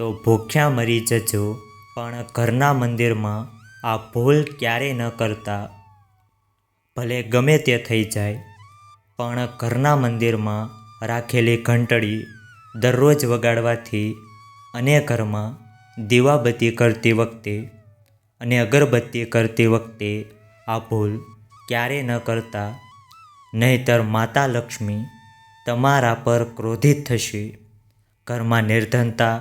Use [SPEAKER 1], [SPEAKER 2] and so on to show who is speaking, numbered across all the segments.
[SPEAKER 1] તો ભૂખ્યા મરી જજો, પણ ઘરના મંદિરમાં આ ભૂલ ક્યારેય ન કરતા. ભલે ગમે તે થઈ જાય, પણ ઘરના મંદિરમાં રાખેલી ઘંટડી દરરોજ વગાડવાથી અને ઘરમાં દીવાબત્તી કરતી વખતે અને અગરબત્તી કરતી વખતે આ ભૂલ ક્યારેય ન કરતા. નહીંતર માતા લક્ષ્મી તમારા પર ક્રોધિત થશે, ઘરમાં નિર્ધનતા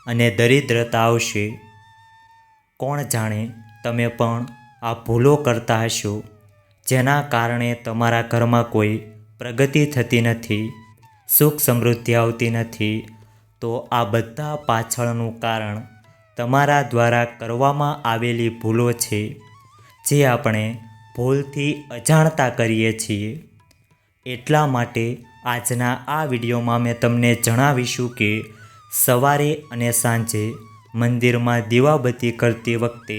[SPEAKER 1] અને દરિદ્રતા આવશે. કોણ જાણે તમે પણ આ ભૂલો કરતા હશો, જેના કારણે તમારા ઘરમાં કોઈ પ્રગતિ થતી નથી, સુખ સમૃદ્ધિ આવતી નથી. તો આ બધા પાછળનું કારણ તમારા દ્વારા કરવામાં આવેલી ભૂલો છે, જે આપણે ભૂલથી અજાણતા કરીએ છીએ. એટલા માટે આજના આ વિડીયોમાં મેં તમને જણાવીશું કે સવારે અને સાંજે મંદિરમાં દીવાબત્તી કરતી વખતે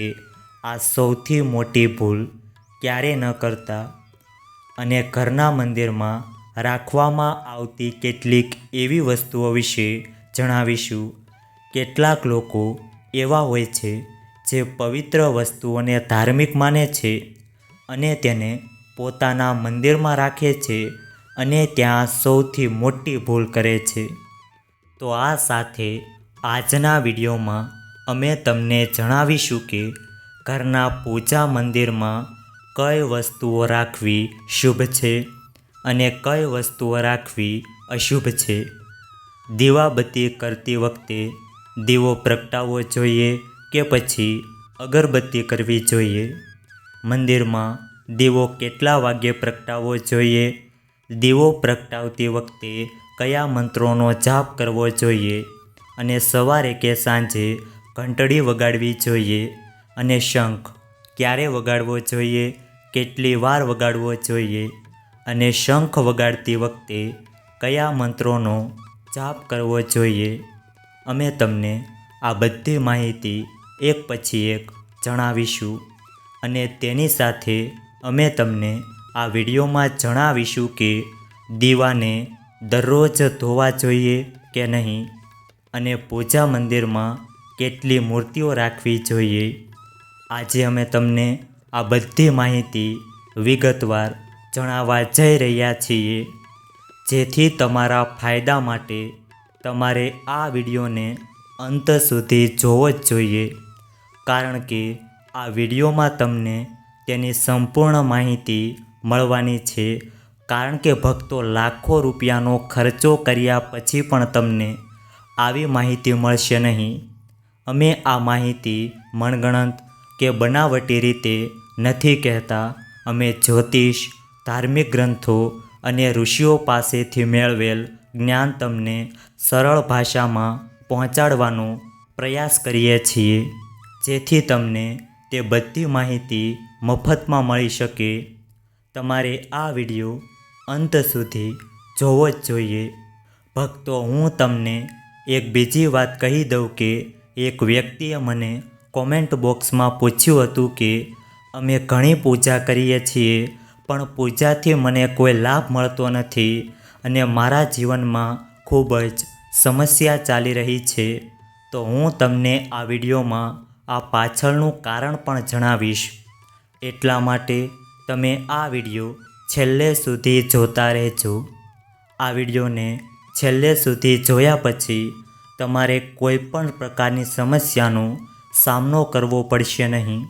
[SPEAKER 1] આ સૌથી મોટી ભૂલ ક્યારે ન કરતા. અને ઘરના મંદિરમાં રાખવામાં આવતી કેટલીક એવી વસ્તુઓ વિશે જણાવીશું. કેટલાક લોકો એવા હોય છે જે પવિત્ર વસ્તુઓને ધાર્મિક માને છે અને તેને પોતાના મંદિરમાં રાખે છે અને ત્યાં સૌથી મોટી ભૂલ કરે છે. તો આ સાથે આજના વિડીયોમાં અમે તમને જણાવીશું કે ઘરના પૂજા મંદિરમાં કઈ વસ્તુઓ રાખવી શુભ છે અને કઈ વસ્તુઓ રાખવી અશુભ છે. દીવાબત્તી કરતી વખતે દીવો પ્રગટાવવો જોઈએ કે પછી અગરબત્તી કરવી જોઈએ? મંદિરમાં દીવો કેટલા વાગ્યે પ્રગટાવવો જોઈએ? દીવો પ્રગટાવતી વખતે કયા મંત્રોનો જાપ કરવો જોઈએ? અને સવારે કે સાંજે ઘંટડી વગાડવી જોઈએ? અને શંખ ક્યારે વગાડવો જોઈએ? કેટલી વાર વગાડવો જોઈએ? અને શંખ વગાડતી વખતે કયા મંત્રોનો જાપ કરવો જોઈએ? અમે તમને આ બધી માહિતી એક પછી એક જણાવીશું. અને તેની સાથે અમે તમને આ વિડીયોમાં જણાવીશું કે દીવાને દરરોજ ધોવા જોઈએ કે નહીં, અને પૂજા મંદિરમાં કેટલી મૂર્તિઓ રાખવી જોઈએ. આજે અમે તમને આ બધી માહિતી વિગતવાર જણાવવા જઈ રહ્યા છીએ, જેથી તમારા ફાયદા માટે તમારે આ વિડીયોને અંત સુધી જોવો જ જોઈએ. કારણ કે આ વિડીયોમાં તમને તેની સંપૂર્ણ માહિતી મળવાની છે. કારણ કે ભક્તો લાખો રૂપિયાનો ખર્ચો કર્યા પછી પણ તમને આવી માહિતી મળશે નહીં. અમે આ માહિતી મનગણત કે બનાવટી રીતે નથી કહેતા. અમે જ્યોતિષ, ધાર્મિક ગ્રંથો અને ઋષિઓ પાસેથી મેળવેલ જ્ઞાન તમને સરળ ભાષામાં પહોંચાડવાનો પ્રયાસ કરીએ છીએ, જેથી તમને તે બધી માહિતી મફતમાં મળી શકે. તમારે આ વિડીયો અંત સુધી જોવો જ જોઈએ. ભક્તો, હું તમને એક બીજી વાત કહી દઉં કે એક વ્યક્તિએ મને કોમેન્ટ બોક્સમાં પૂછ્યું હતું કે અમે ઘણી પૂજા કરીએ છીએ, પણ પૂજાથી મને કોઈ લાભ મળતો નથી અને મારા જીવનમાં ખૂબ જ સમસ્યા ચાલી રહી છે. તો હું તમને આ વિડીયોમાં આ પાછળનું કારણ પણ જણાવીશ. એટલા માટે તમે આ વિડીયો છેલ્લે સુધી જોતા રહેજો. આ વિડીયોને છેલ્લે સુધી જોયા પછી તમારે કોઈ પણ પ્રકારની સમસ્યાનો સામનો કરવો પડશે નહીં.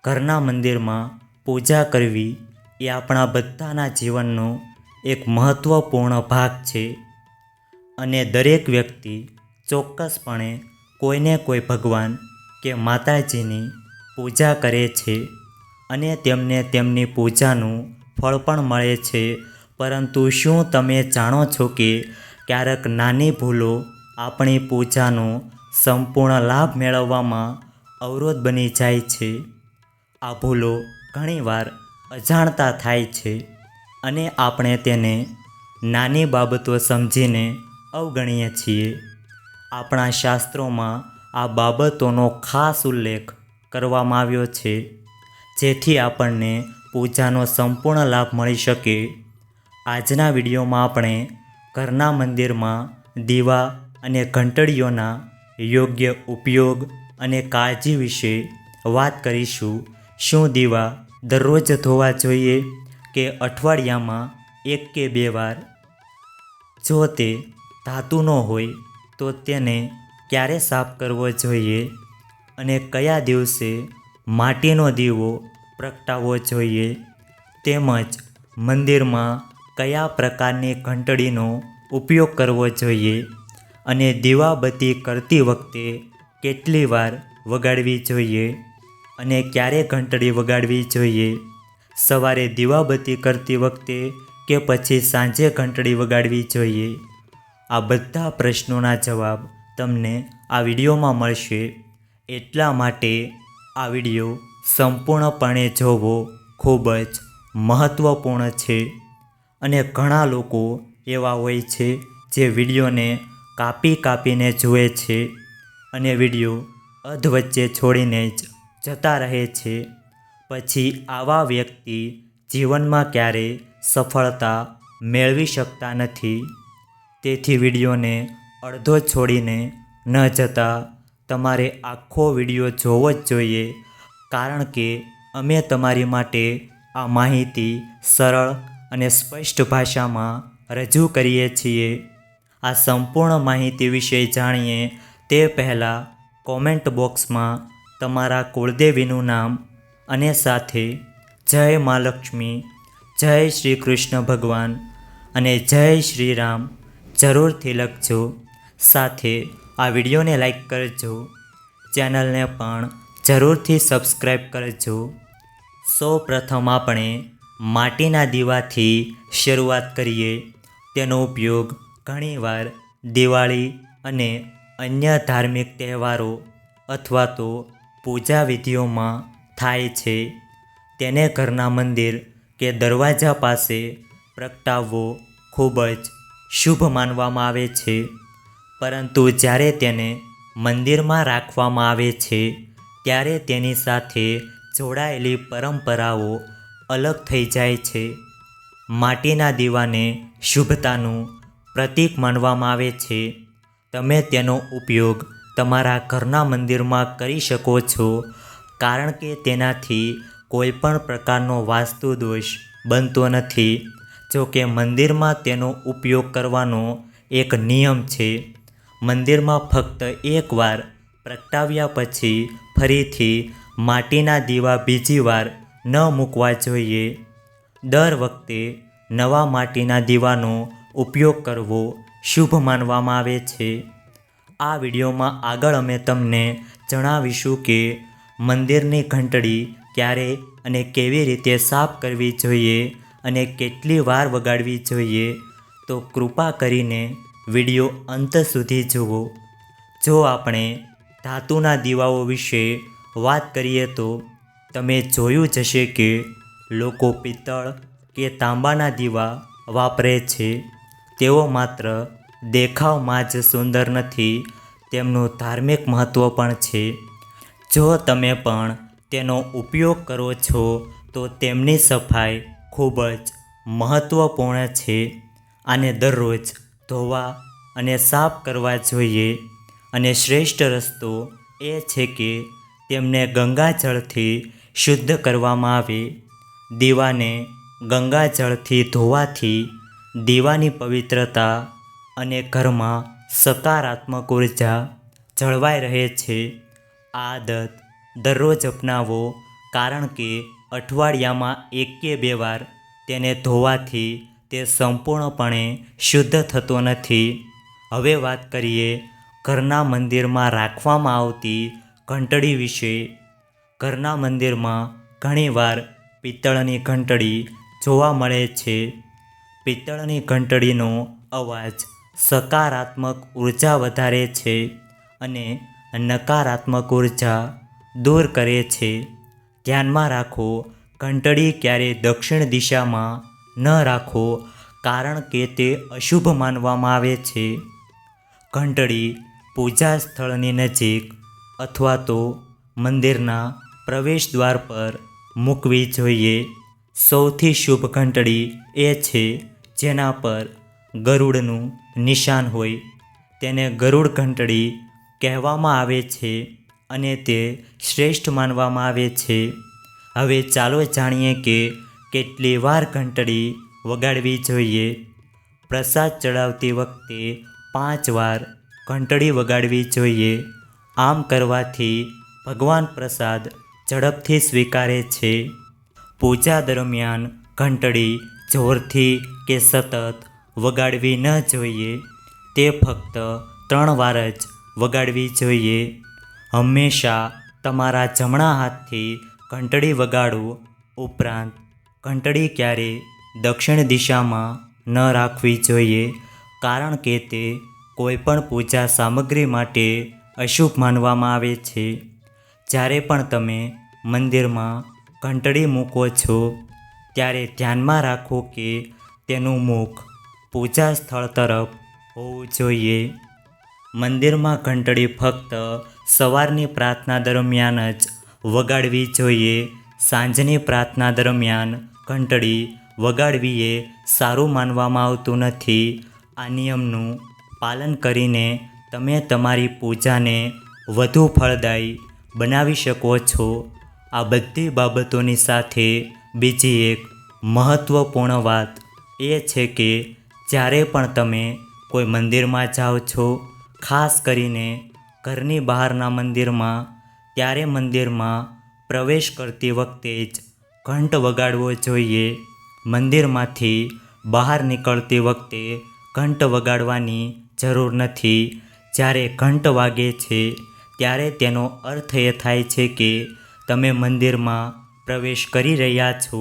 [SPEAKER 1] ઘરના મંદિરમાં પૂજા કરવી એ આપણા બધાના જીવનનો એક મહત્ત્વપૂર્ણ ભાગ છે. અને દરેક વ્યક્તિ ચોક્કસપણે કોઈને કોઈ ભગવાન કે માતાજીની પૂજા કરે છે અને તેમને તેમની પૂજાનું ફળ પણ મળે છે. પરંતુ શું તમે જાણો છો કે ક્યારેક નાની ભૂલો આપણી પૂજાનો સંપૂર્ણ લાભ મેળવવામાં અવરોધ બની જાય છે? આ ભૂલો ઘણીવાર અજાણતા થાય છે અને આપણે તેને નાની બાબતો સમજીને અવગણીએ છીએ. આપણા શાસ્ત્રોમાં આ બાબતોનો ખાસ ઉલ્લેખ કરવામાં આવ્યો છે, જેથી આપણને પૂજાનો સંપૂર્ણ લાભ મળી શકે. આજના વિડીયોમાં આપણે ઘરના મંદિરમાં દીવા અને ઘંટડીઓના યોગ્ય ઉપયોગ અને કાળજી વિશે વાત કરીશું. શું દીવા દરરોજ ધોવા જોઈએ કે અઠવાડિયામાં 1 કે 2 વાર? જો તે ધાતુનો હોય તો તેને ક્યારે સાફ કરવો જોઈએ અને કયા દિવસે માટીનો દીવો પ્રગટાવવો જોઈએ, તેમજ મંદિરમાં કયા પ્રકારની ઘંટડીનો ઉપયોગ કરવો જોઈએ અને દીવાબત્તી કરતી વખતે કેટલી વાર વગાડવી જોઈએ અને ક્યારે ઘંટડી વગાડવી જોઈએ, સવારે દીવાબત્તી કરતી વખતે કે પછી સાંજે ઘંટડી વગાડવી જોઈએ. આ બધા પ્રશ્નોના જવાબ તમને આ વિડીયોમાં મળશે. એટલા માટે આ વિડીયો સંપૂર્ણપણે જોવો ખૂબ જ મહત્ત્વપૂર્ણ છે. અને ઘણા લોકો એવા હોય છે જે વિડીયોને કાપીને જુએ છે અને વિડીયો અધવચ્ચે છોડીને જ જતા રહે છે. પછી આવા વ્યક્તિ જીવનમાં ક્યારેય સફળતા મેળવી શકતા નથી. તેથી વિડીયોને અડધો છોડીને ન જતા તમારે આખો વિડીયો જોવો જ જોઈએ, કારણ કે અમે તમારી માટે આ માહિતી સરળ અને સ્પષ્ટ ભાષામાં રજૂ કરીએ છીએ. આ સંપૂર્ણ માહિતી વિશે જાણીએ તે પહેલાં કોમેન્ટ બોક્સમાં તમારા કુળદેવીનું નામ અને સાથે જય મા લક્ષ્મી, જય શ્રી કૃષ્ણ ભગવાન અને જય શ્રી રામ જરૂરથી લખજો. સાથે આ વિડીયોને લાઈક કરજો, ચેનલને પણ જરૂરથી સબસ્ક્રાઈબ કરજો. સૌ પ્રથમ આપણે માટીના દીવાથી શરૂઆત કરીએ. તેનો ઉપયોગ ઘણીવાર દિવાળી અને અન્ય ધાર્મિક તહેવારો અથવા તો પૂજા વિધિઓમાં થાય છે. તેને ઘરના મંદિર કે દરવાજા પાસે પ્રગટાવવો ખૂબ જ શુભ માનવામાં આવે છે. પરંતુ જ્યારે તેને મંદિરમાં રાખવામાં આવે છે ત્યારે તેની સાથે જોડાયેલી પરંપરાઓ અલગ થઈ જાય છે. માટીના દીવાને શુભતાનું પ્રતીક માનવામાં આવે છે. તમે તેનો ઉપયોગ તમારા ઘરના મંદિરમાં કરી શકો છો, કારણ કે તેનાથી કોઈ પણ પ્રકારનો વાસ્તુ દોષ બનતો નથી. જો કે મંદિરમાં તેનો ઉપયોગ કરવાનો એક નિયમ છે. મંદિરમાં ફક્ત એકવાર પ્રગટાવ્યા પછી ફરીથી માટીના દીવા બીજી વાર ન મૂકવા જોઈએ. દર વખતે નવા માટીના દીવાનો ઉપયોગ કરવો શુભ માનવામાં આવે છે. આ વિડીયોમાં આગળ અમે તમને જણાવીશું કે મંદિરની ઘંટડી ક્યારે અને કેવી રીતે સાફ કરવી જોઈએ અને કેટલી વાર વગાડવી જોઈએ. તો કૃપા કરીને વિડીયો અંત સુધી જુઓ. જો આપણે ધાતુના દીવાઓ વિશે વાત કરીએ તો તમે જોયું જ હશે કે લોકો પિત્તળ કે તાંબાના દીવા વાપરે છે. તેઓ માત્ર દેખાવમાં જ સુંદર નથી, તેમનું ધાર્મિક મહત્ત્વ પણ છે. જો તમે પણ તેનો ઉપયોગ કરો છો તો તેમની સફાઈ ખૂબ જ મહત્ત્વપૂર્ણ છે. આને દરરોજ ધોવા અને સાફ કરવા જોઈએ અને શ્રેષ્ઠ રસ્તો એ છે કે તેમને ગંગાજળથી શુદ્ધ કરવામાં આવે. દીવાને ગંગાજળથી ધોવાથી દીવાની પવિત્રતા અને ઘરમાં સકારાત્મક ઉર્જા જળવાઈ રહે છે. આ આદત દરરોજ અપનાવો, કારણ કે અઠવાડિયામાં 1 કે 2 વાર તેને ધોવાથી તે સંપૂર્ણપણે શુદ્ધ થતો નથી. હવે વાત કરીએ ઘરના મંદિરમાં રાખવામાં આવતી ઘંટડી વિશે. ઘરના મંદિરમાં ઘણીવાર પિત્તળની ઘંટડી જોવા મળે છે. પિત્તળની ઘંટડીનો અવાજ સકારાત્મક ઉર્જા વધારે છે અને નકારાત્મક ઉર્જા દૂર કરે છે. ધ્યાનમાં રાખો, ઘંટડી ક્યારેય દક્ષિણ દિશામાં ન રાખો, કારણ કે તે અશુભ માનવામાં આવે છે. ઘંટડી પૂજા સ્થળની નજીક અથવા તો મંદિરના પ્રવેશ દ્વાર પર મૂકવી જોઈએ. સૌથી શુભ ઘંટડી એ છે જેના પર ગરુડનું નિશાન હોય, તેને ગરુડ ઘંટડી કહેવામાં આવે છે અને તે શ્રેષ્ઠ માનવામાં આવે છે. હવે ચાલો જાણીએ કે કેટલી વાર ઘંટડી વગાડવી જોઈએ. પ્રસાદ ચડાવતી વખતે 5 વાર ઘંટડી વગાડવી જોઈએ. આમ કરવાથી ભગવાન પ્રસાદ ઝડપથી સ્વીકારે છે. પૂજા દરમિયાન ઘંટડી જોરથી કે સતત વગાડવી ન જોઈએ. તે ફક્ત 3 વાર જ વગાડવી જોઈએ. હંમેશા તમારા જમણા હાથથી ઘંટડી વગાડો. ઉપરાંત ઘંટડી ક્યારેય દક્ષિણ દિશામાં ન રાખવી જોઈએ, કારણ કે તે કોઈપણ પૂજા સામગ્રી માટે અશુભ માનવામાં આવે છે. જ્યારે પણ તમે મંદિરમાં ઘંટડી મૂકો છો, ત્યારે ધ્યાનમાં રાખો કે તેનું મુખ પૂજા સ્થળ તરફ હોવું જોઈએ. મંદિરમાં ઘંટડી ફક્ત સવારની પ્રાર્થના દરમિયાન જ વગાડવી જોઈએ. સાંજની પ્રાર્થના દરમિયાન ઘંટડી વગાડવી એ સારું માનવામાં આવતું નથી. આ નિયમનું પાલન કરીને તમે તમારી પૂજાને વધુ ફળદાયી બનાવી શકો છો. આ બધી બાબતોની સાથે બીજી એક મહત્ત્વપૂર્ણ વાત એ છે કે જ્યારે પણ તમે કોઈ મંદિરમાં જાઓ છો, ખાસ કરીને ઘરની બહારના મંદિરમાં, ત્યારે મંદિરમાં પ્રવેશ કરતી વખતે જ ઘંટ વગાડવો જોઈએ. મંદિરમાંથી બહાર નીકળતી વખતે ઘંટ વગાડવાની જરૂર નથી. જ્યારે ઘંટ વાગે છે ત્યારે તેનો અર્થ એ થાય છે કે તમે મંદિરમાં પ્રવેશ કરી રહ્યા છો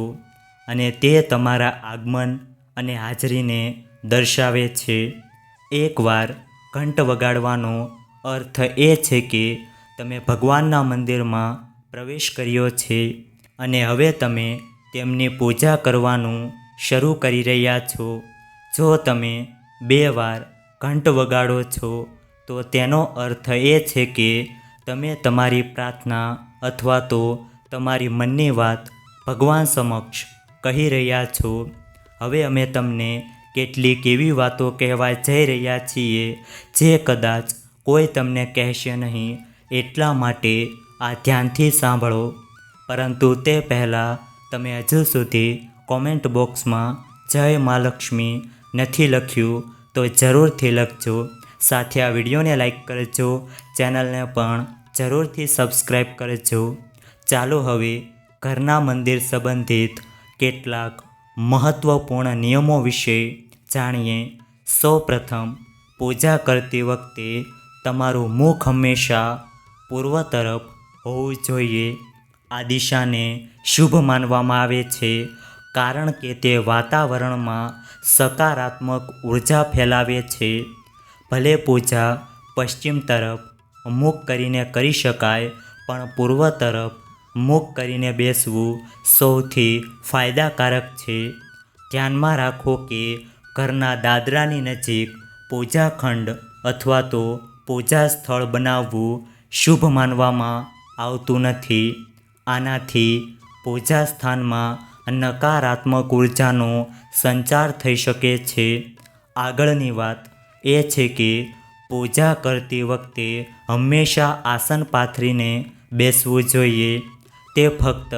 [SPEAKER 1] અને તે તમારા આગમન અને હાજરીને દર્શાવે છે. એકવાર ઘંટ વગાડવાનો અર્થ એ છે કે તમે ભગવાનના મંદિરમાં પ્રવેશ કર્યો છે અને હવે તમે તેમની પૂજા કરવાનું શરૂ કરી રહ્યા છો. જો તમે 2 વાર ઘંટ વગાડો છો તો તેનો અર્થ એ છે કે તમે તમારી પ્રાર્થના અથવા તો તમારી મનની વાત ભગવાન સમક્ષ કહી રહ્યા છો. હવે અમે તમને કેટલીક એવી વાતો કહેવા જઈ રહ્યા છીએ જે કદાચ કોઈ તમને કહેશે નહીં, એટલા માટે આ ધ્યાનથી સાંભળો. પરંતુ તે પહેલાં તમે હજુ સુધી કોમેન્ટ બોક્સમાં જય મા લક્ષ્મી નથી લખ્યું તો જરૂરથી લખજો. સાથે આ વિડીયોને લાઈક કરજો, ચેનલને પણ જરૂરથી સબસ્ક્રાઈબ કરજો. ચાલો હવે ઘરના મંદિર સંબંધિત કેટલાક મહત્ત્વપૂર્ણ નિયમો વિશે જાણીએ. સૌપ્રથમ, પૂજા કરતી વખતે તમારું મુખ હંમેશા પૂર્વ તરફ હોવું જોઈએ. આ દિશાને શુભ માનવામાં આવે છે કારણ કે તે વાતાવરણમાં સકારાત્મક ઉર્જા ફેલાવે છે. ભલે પૂજા પશ્ચિમ તરફ મુખ કરીને કરી શકાય, પણ પૂર્વ તરફ મુખ કરીને બેસવું સૌથી ફાયદાકારક છે. ધ્યાનમાં રાખો કે ઘરના દાદરાની નજીક પૂજાખંડ અથવા તો પૂજા સ્થળ બનાવવું શુભ માનવામાં આવતું નથી. આનાથી પૂજા સ્થાનમાં નકારાત્મક ઉર્જાનો સંચાર થઈ શકે છે. આગળની વાત એ છે કે પૂજા કરતી વખતે હંમેશા આસન પાથરીને બેસવું જોઈએ. તે ફક્ત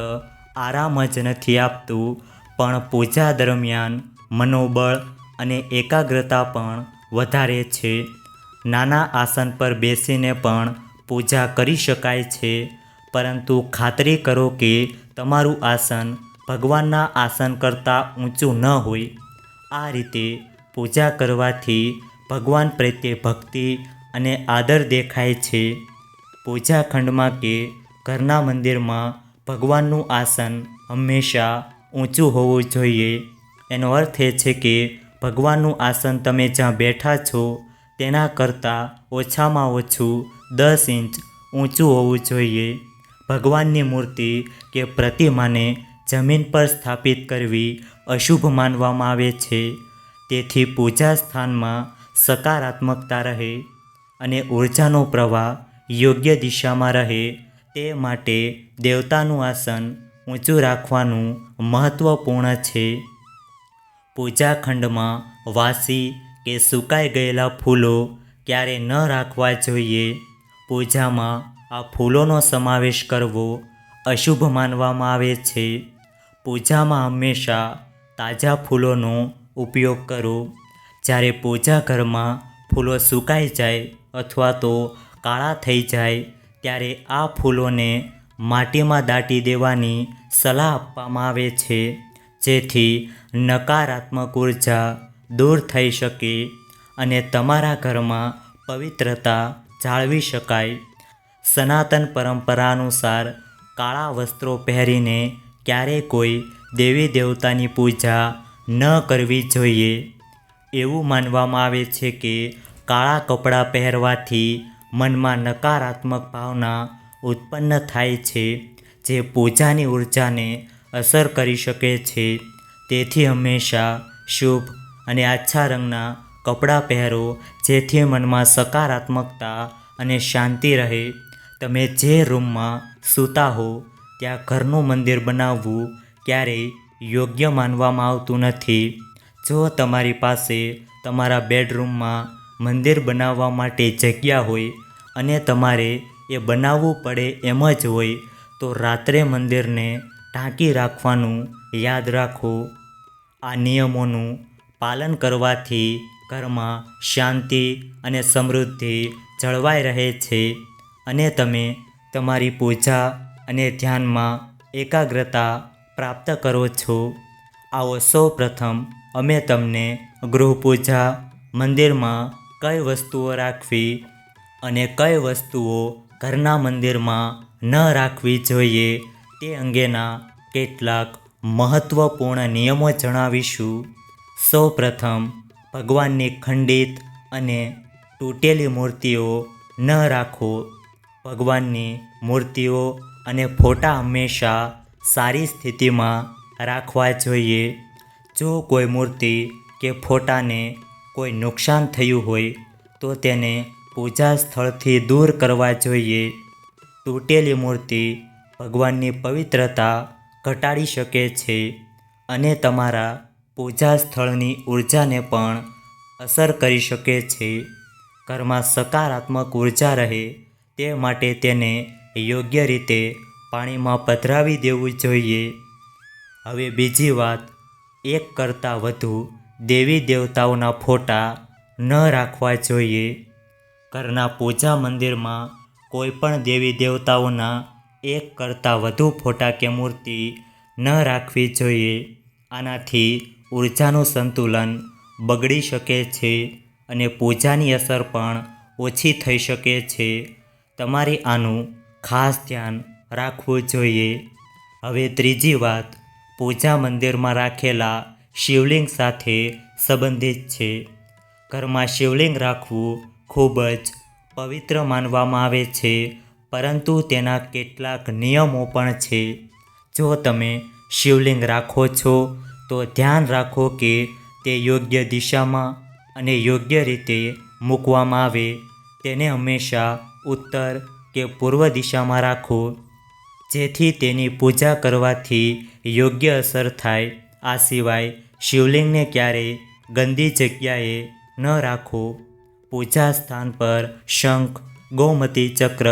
[SPEAKER 1] આરામ જ નથી આપતું, પણ પૂજા દરમિયાન મનોબળ અને એકાગ્રતા પણ વધારે છે. નાના આસન પર બેસીને પણ પૂજા કરી શકાય છે, પરંતુ ખાતરી કરો કે તમારું આસન ભગવાનના આસન કરતાં ઊંચું ન હોય. આ રીતે પૂજા કરવાથી ભગવાન પ્રત્યે ભક્તિ અને આદર દેખાય છે. પૂજા ખંડમાં કે ઘરના મંદિરમાં ભગવાનનું આસન હંમેશા ઊંચું હોવું જોઈએ. એનો અર્થ એ છે કે ભગવાનનું આસન તમે જ્યાં બેઠા છો તેના કરતાં ઓછામાં ઓછું 10 ઇંચ ઊંચું હોવું જોઈએ. ભગવાનની મૂર્તિ કે પ્રતિમાને જમીન પર સ્થાપિત કરવી અશુભ માનવામાં આવે છે. તેથી પૂજા સ્થાનમાં સકારાત્મકતા રહે અને ઉર્જાનો પ્રવાહ યોગ્ય દિશામાં રહે તે માટે દેવતાનું આસન ઊંચું રાખવાનું મહત્ત્વપૂર્ણ છે. પૂજા ખંડમાં વાસી કે સુકાઈ ગયેલા ફૂલો ક્યારે ન રાખવા જોઈએ. પૂજામાં આ ફૂલોનો સમાવેશ કરવો અશુભ માનવામાં આવે છે. પૂજામાં હંમેશા તાજા ફૂલોનો ઉપયોગ કરો. જ્યારે પૂજા ઘરમાં ફૂલો સુકાઈ જાય અથવા તો કાળા થઈ જાય ત્યારે આ ફૂલોને માટીમાં દાટી દેવાની સલાહ આપવામાં આવે છે, જેથી નકારાત્મક ઉર્જા દૂર થઈ શકે અને તમારા ઘરમાં પવિત્રતા જાળવી શકાય. સનાતન પરંપરા અનુસાર કાળા વસ્ત્રો પહેરીને ક્યારેય કોઈ દેવી દેવતાની પૂજા ન કરવી જોઈએ. એવું માનવામાં આવે છે કે કાળા કપડાં પહેરવાથી મનમાં નકારાત્મક ભાવના ઉત્પન્ન થાય છે, જે પૂજાની ઉર્જાને અસર કરી શકે છે. તેથી હંમેશા શુભ અને આછા રંગના કપડાં પહેરો, જેથી મનમાં સકારાત્મકતા અને શાંતિ રહે. તમે જે રૂમમાં સૂતા હો ત્યાં ઘરનું મંદિર બનાવવું ક્યારેય યોગ્ય માનવામાં આવતું નથી. જો તમારી પાસે તમારા બેડરૂમમાં મંદિર બનાવવા માટે જગ્યા હોય અને તમારે એ બનાવવું પડે એમ જ હોય તો રાત્રે મંદિરને ઢાંકી રાખવાનું યાદ રાખો. આ નિયમોનું પાલન કરવાથી ઘરમાં શાંતિ અને સમૃદ્ધિ જળવાઈ રહે છે અને તમે તમારી પૂજા અને ધ્યાનમાં એકાગ્રતા પ્રાપ્ત કરો છો. આવો સૌ પ્રથમ અમે તમને ગૃહ પૂજા મંદિરમાં કઈ વસ્તુઓ રાખવી અને કઈ વસ્તુઓ ઘરના મંદિરમાં ન રાખવી જોઈએ તે અંગેના કેટલાક મહત્વપૂર્ણ નિયમો જણાવીશું. સૌ પ્રથમ, ભગવાનની ખંડિત અને તૂટેલી મૂર્તિઓ ન રાખો. ભગવાનની મૂર્તિઓ અને ફોટા હંમેશા સારી સ્થિતિમાં રાખવા જોઈએ. જો કોઈ મૂર્તિ કે ફોટાને કોઈ નુકસાન થયું હોય તો તેને પૂજા સ્થળથી દૂર કરવા જોઈએ. તૂટેલી મૂર્તિ ભગવાનની પવિત્રતા ઘટાડી શકે છે અને તમારા પૂજા સ્થળની ઉર્જાને પણ અસર કરી શકે છે. ઘરમાં સકારાત્મક ઉર્જા રહે તે માટે તેને યોગ્ય રીતે પાણીમાં પધરાવી દેવું જોઈએ. હવે બીજી વાત, એક કરતાં વધુ દેવી દેવતાઓના ફોટા ન રાખવા જોઈએ. ઘરના પૂજા મંદિરમાં કોઈ પણ દેવી દેવતાઓના એક કરતાં વધુ ફોટા કે મૂર્તિ ન રાખવી જોઈએ. આનાથી ઉર્જાનું સંતુલન બગડી શકે છે અને પૂજાની અસર પણ ઓછી થઈ શકે છે. તમારે આનું ખાસ ધ્યાન રાખવું જોઈએ. હવે ત્રીજી વાત, પૂજા મંદિરમાં રાખેલા શિવલિંગ સાથે સંબંધિત છે. ઘરમાં શિવલિંગ રાખવું ખૂબ જ પવિત્ર માનવામાં આવે છે, પરંતુ તેના કેટલાક નિયમો પણ છે. જો તમે શિવલિંગ રાખો છો તો ધ્યાન રાખો કે તે યોગ્ય દિશામાં અને યોગ્ય રીતે મૂકવામાં આવે. તેને હંમેશા ઉત્તર કે પૂર્વ દિશામાં રાખો, જેથી તેની પૂજા કરવાથી યોગ્ય અસર થાય. આ સિવાય શિવલિંગને ક્યારેય ગંદી જગ્યાએ ન રાખો. પૂજા સ્થાન પર શંખ, ગોમતી ચક્ર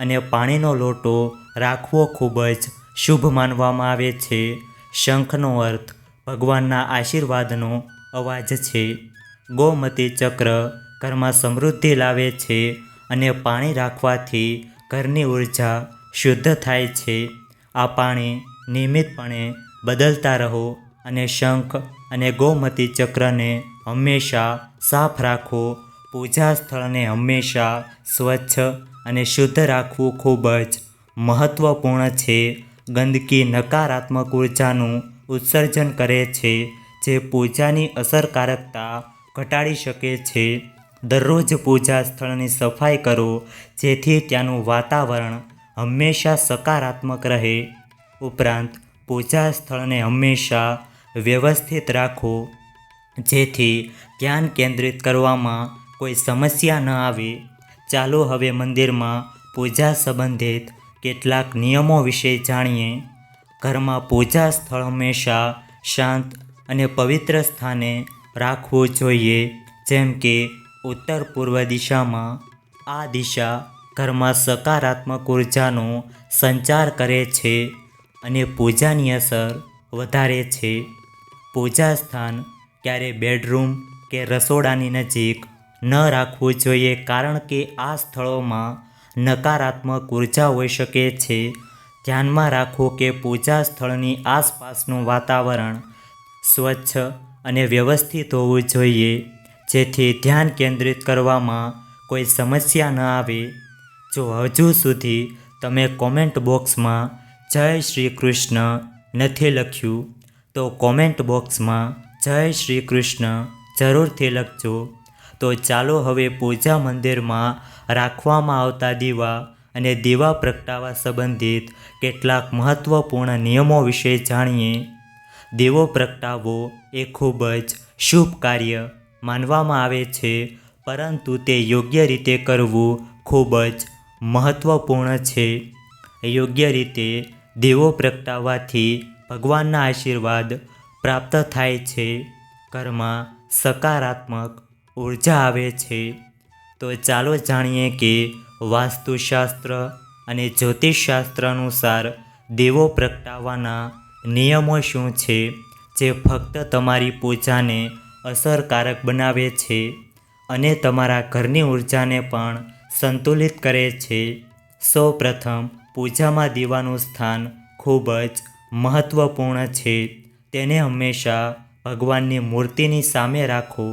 [SPEAKER 1] અને પાણીનો લોટો રાખવો ખૂબ જ શુભ માનવામાં આવે છે. શંખનો અર્થ ભગવાનના આશીર્વાદનો અવાજ છે. ગોમતી ચક્ર ઘરમાં સમૃદ્ધિ લાવે છે અને પાણી રાખવાથી ઘરની ઉર્જા શુદ્ધ થાય છે. આ પાણી નિયમિતપણે બદલતા રહો અને શંખ અને ગોમતી ચક્રને હંમેશા સાફ રાખો. પૂજા સ્થળને હંમેશા સ્વચ્છ અને શુદ્ધ રાખવું ખૂબ જ મહત્વપૂર્ણ છે. ગંદકી નકારાત્મક ઉર્જાનું ઉત્સર્જન કરે છે, જે પૂજાની અસરકારકતા ઘટાડી શકે છે. દરરોજ પૂજા સ્થળની સફાઈ કરો, જેથી ત્યાંનું વાતાવરણ હંમેશા સકારાત્મક રહે. ઉપરાંત પૂજા સ્થળને હંમેશા વ્યવસ્થિત રાખો, જેથી ધ્યાન કેન્દ્રિત કરવામાં કોઈ સમસ્યા ન આવે. ચાલો હવે મંદિરમાં પૂજા સંબંધિત કેટલાક નિયમો વિશે જાણીએ. ઘરમાં પૂજા સ્થળ હંમેશા શાંત અને પવિત્ર સ્થાને રાખવું જોઈએ, જેમ કે ઉત્તર પૂર્વ દિશામાં. આ દિશા ઘરમાં સકારાત્મક ઉર્જાનો સંચાર કરે છે અને પૂજાની અસર વધારે છે. પૂજા સ્થાન ક્યારે બેડરૂમ કે રસોડાની નજીક ન રાખવું જોઈએ, કારણ કે આ સ્થળોમાં નકારાત્મક ઉર્જા હોઈ શકે છે. ધ્યાનમાં રાખો કે પૂજા સ્થળની આસપાસનું વાતાવરણ સ્વચ્છ અને વ્યવસ્થિત હોવું જોઈએ, જેથી ધ્યાન કેન્દ્રિત કરવામાં કોઈ સમસ્યા ન આવે. જો હજુ સુધી તમે કોમેન્ટ બોક્સમાં જય શ્રી કૃષ્ણ નથી લખ્યું, તો કોમેન્ટ બોક્સમાં જય શ્રી કૃષ્ણ જરૂરથી લખજો. તો ચાલો હવે પૂજા મંદિરમાં રાખવામાં આવતા દીવા અને દીવા પ્રગટાવવા સંબંધિત કેટલાક મહત્વપૂર્ણ નિયમો વિશે જાણીએ. દીવો પ્રગટાવવો એ ખૂબ જ શુભ કાર્ય માનવામાં આવે છે, પરંતુ તે યોગ્ય રીતે કરવું ખૂબ જ મહત્વપૂર્ણ છે. યોગ્ય રીતે દીવો પ્રગટાવવાથી ભગવાનના આશીર્વાદ પ્રાપ્ત થાય છે, ઘરમાં સકારાત્મક ઉર્જા આવે છે. તો ચાલો જાણીએ કે વાસ્તુશાસ્ત્ર અને જ્યોતિષશાસ્ત્ર અનુસાર દીવો પ્રગટાવવાના નિયમો શું છે, જે ફક્ત તમારી પૂજાને અસરકારક બનાવે છે અને તમારા ઘરની ઉર્જાને પણ સંતુલિત કરે છે. સૌપ્રથમ, પૂજામાં દીવાનું સ્થાન ખૂબ જ મહત્વપૂર્ણ છે. તેને હંમેશા ભગવાનની મૂર્તિની સામે રાખો,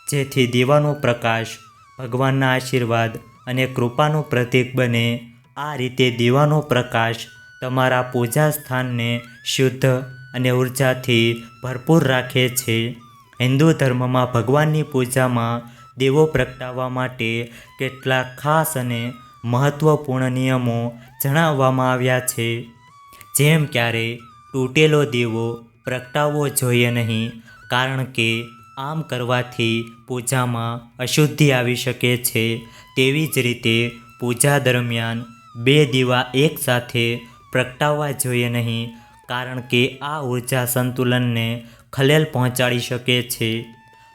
[SPEAKER 1] જેથી દીવાનો પ્રકાશ ભગવાનના આશીર્વાદ અને કૃપાનું પ્રતીક બને. આ રીતે દીવાનો પ્રકાશ તમારા પૂજા સ્થાનને શુદ્ધ અને ઉર્જાથી ભરપૂર રાખે છે. હિન્દુ ધર્મમાં ભગવાનની પૂજામાં દીવો પ્રગટાવવા માટે કેટલાક ખાસ અને મહત્વપૂર્ણ નિયમો જણાવવામાં આવ્યા છે. જેમ ક્યારે તૂટેલો દીવો પ્રગટાવવો જોઈએ નહીં, કારણ કે આમ કરવાથી પૂજામાં અશુદ્ધિ આવી શકે છે. તેવી જ રીતે પૂજા દરમિયાન 2 દીવા એકસાથે પ્રગટાવવા જોઈએ નહીં, કારણ કે આ ઉર્જા સંતુલનને ખલેલ પહોંચાડી શકે છે.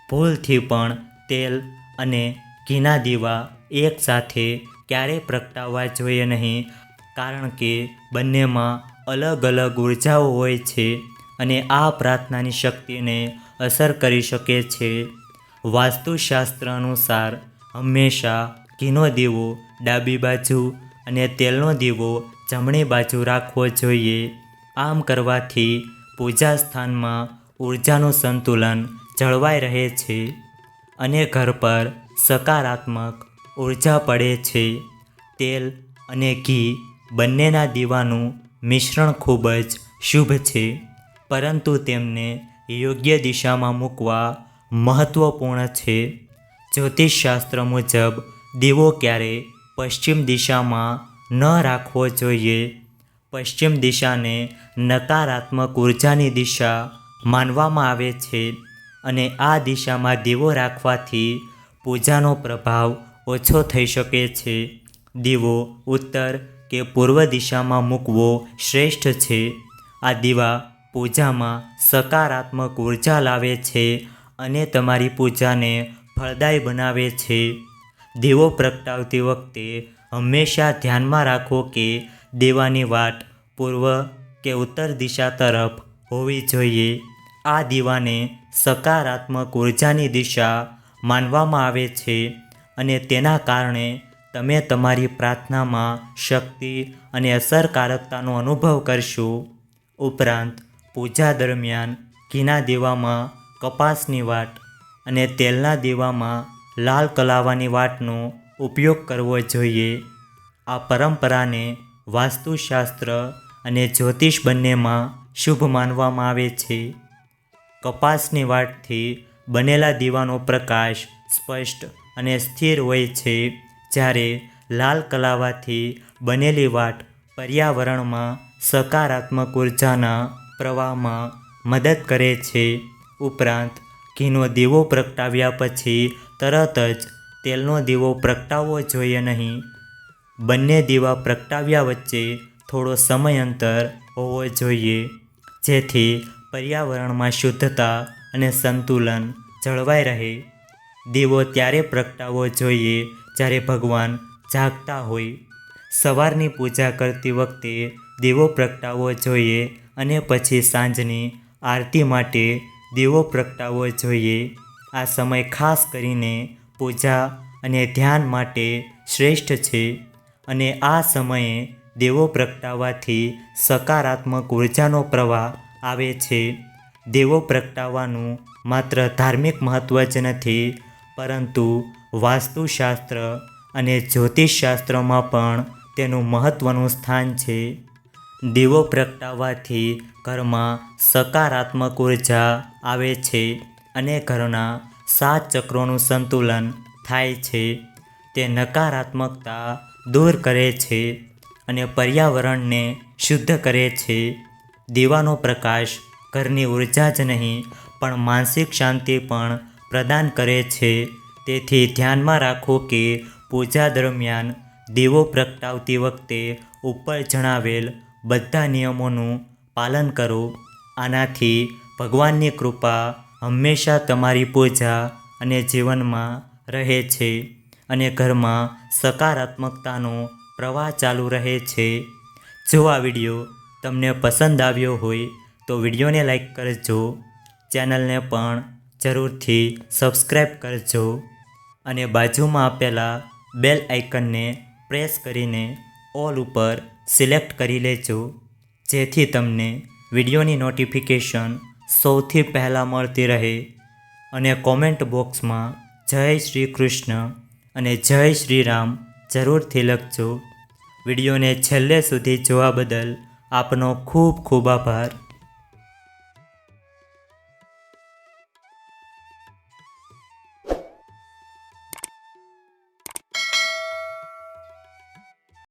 [SPEAKER 1] ભૂલથી પણ તેલ અને ઘીના દીવા એકસાથે ક્યારેય પ્રગટાવવા જોઈએ નહીં, કારણ કે બંનેમાં અલગ અલગ ઉર્જાઓ હોય છે અને આ પ્રાર્થનાની શક્તિને અસર કરી શકે છે. વાસ્તુશાસ્ત્ર અનુસાર હંમેશા ઘીનો દીવો ડાબી બાજુ અને તેલનો દીવો જમણી બાજુ રાખવો જોઈએ. આમ કરવાથી પૂજા સ્થાનમાં ઉર્જાનું સંતુલન જળવાઈ રહે છે અને ઘર પર સકારાત્મક ઉર્જા પડે છે. તેલ અને ઘી બંનેના દીવાનું મિશ્રણ ખૂબ જ શુભ છે, પરંતુ તેમને યોગ્ય દિશામાં મૂકવા મહત્વપૂર્ણ છે. જ્યોતિષશાસ્ત્ર મુજબ દીવો ક્યારેય પશ્ચિમ દિશામાં ન રાખવો જોઈએ. પશ્ચિમ દિશાને નકારાત્મક ઉર્જાની દિશા માનવામાં આવે છે અને આ દિશામાં દીવો રાખવાથી પૂજાનો પ્રભાવ ઓછો થઈ શકે છે. દીવો ઉત્તર કે પૂર્વ દિશામાં મૂકવો શ્રેષ્ઠ છે. આ દીવા પૂજામાં સકારાત્મક ઉર્જા લાવે છે અને તમારી પૂજાને ફળદાયી બનાવે છે. દીવો પ્રગટાવતી વખતે હંમેશા ધ્યાનમાં રાખો કે દીવાની વાટ પૂર્વ કે ઉત્તર દિશા તરફ હોવી જોઈએ. આ દીવાને સકારાત્મક ઉર્જાની દિશા માનવામાં આવે છે અને તેના કારણે તમે તમારી પ્રાર્થનામાં શક્તિ અને અસરકારકતાનો અનુભવ કરશો. ઉપરાંત પૂજા દરમિયાન ઘીના દીવામાં કપાસની વાટ અને તેલના દીવામાં લાલ કલાવાની વાટનો ઉપયોગ કરવો જોઈએ. આ પરંપરાને વાસ્તુશાસ્ત્ર અને જ્યોતિષ બંનેમાં શુભ માનવામાં આવે છે. કપાસની વાટથી બનેલા દીવાનો પ્રકાશ સ્પષ્ટ અને સ્થિર હોય છે, જ્યારે લાલ કલાવાથી બનેલી વાટ પર્યાવરણમાં સકારાત્મક ઉર્જાના પ્રવાહમાં મદદ કરે છે. ઉપરાંત ઘીનો દીવો પ્રગટાવ્યા પછી તરત જ તેલનો દીવો પ્રગટાવવો જોઈએ નહીં. બંને દીવા પ્રગટાવ્યા વચ્ચે થોડો સમય અંતર હોવો જોઈએ, જેથી પર્યાવરણમાં શુદ્ધતા અને સંતુલન જળવાઈ રહે. દીવો ત્યારે પ્રગટાવવો જોઈએ જ્યારે ભગવાન જાગતા હોય. સવારની પૂજા કરતી વખતે દીવો પ્રગટાવવો જોઈએ અને પછી સાંજની આરતી માટે દીવો પ્રગટાવવો જોઈએ. આ સમય ખાસ કરીને પૂજા અને ધ્યાન માટે શ્રેષ્ઠ છે અને આ સમયે દીવો પ્રગટાવવાથી સકારાત્મક ઉર્જાનો પ્રવાહ આવે છે. દીવો પ્રગટાવવાનું માત્ર ધાર્મિક મહત્ત્વ જ નથી, પરંતુ વાસ્તુશાસ્ત્ર અને જ્યોતિષશાસ્ત્રમાં પણ તેનું મહત્ત્વનું સ્થાન છે. દીવો પ્રગટાવવાથી ઘરમાં સકારાત્મક ઉર્જા આવે છે અને ઘરના 7 ચક્રોનું સંતુલન થાય છે. તે નકારાત્મકતા દૂર કરે છે અને પર્યાવરણને શુદ્ધ કરે છે. દીવાનો પ્રકાશ ઘરની ઉર્જા જ નહીં પણ માનસિક શાંતિ પણ પ્રદાન કરે છે. તેથી ધ્યાનમાં રાખો કે પૂજા દરમિયાન દીવો પ્રગટાવતી વખતે ઉપર જણાવેલ બધા નિયમોનું પાલન કરો. આનાથી ભગવાનની કૃપા હંમેશા તમારી પૂજા અને જીવનમાં રહે છે અને ઘરમાં સકારાત્મકતાનો પ્રવાહ ચાલુ રહે છે. જો આ વિડીયો તમને પસંદ આવ્યો હોય તો વિડીયોને લાઈક કરજો, ચેનલને પણ જરૂરથી સબસ્ક્રાઈબ કરજો અને બાજુમાં આપેલા બેલ આઇકનને પ્રેસ કરીને ઓલ ઉપર સિલેક્ટ કરી લેજો, જેથી તમને વિડીયોની નોટિફિકેશન સૌથી પહેલાં મળતી રહે. અને કોમેન્ટ બોક્સમાં જય શ્રી કૃષ્ણ અને જય શ્રી રામ જરૂરથી લખજો. વિડીયોને છેલ્લે સુધી જોવા બદલ આપનો ખૂબ ખૂબ આભાર.